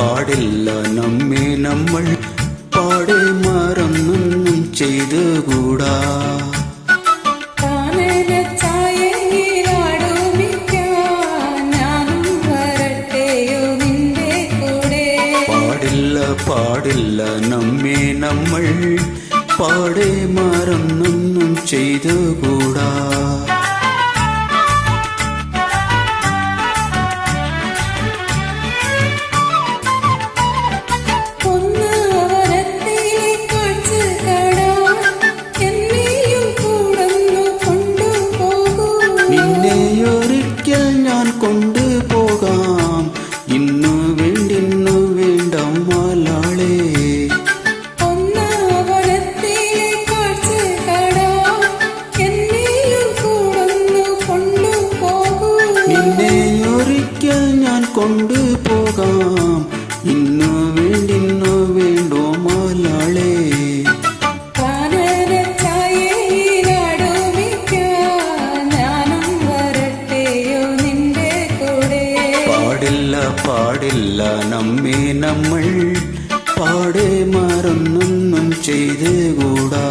പാടില്ല നമ്മെ നമ്മൾ പാടെ മറന്നൊന്നും ചെയ്തുകൂടാ. പാടില്ല നമ്മെ നമ്മൾ പാടെ മറന്നൊന്നും ചെയ്തുകൂടാ. നിന്നെയൊരിക്കൽ ഞാൻ കൊണ്ടുപോകാം, ഇന്നു വേണ്ടിന്നു വേണ്ട മാലാളേ. നിന്നെയൊരിക്കൽ ഞാൻ കൊണ്ടുപോകാം, ഇന്നു വേണ്ടിന്നു വേണ്ടോ മാലാളേ. പാടില്ല നമ്മെ നമ്മൾ പാടെ മറന്നൊന്നും ചെയ്തുകൂടാ.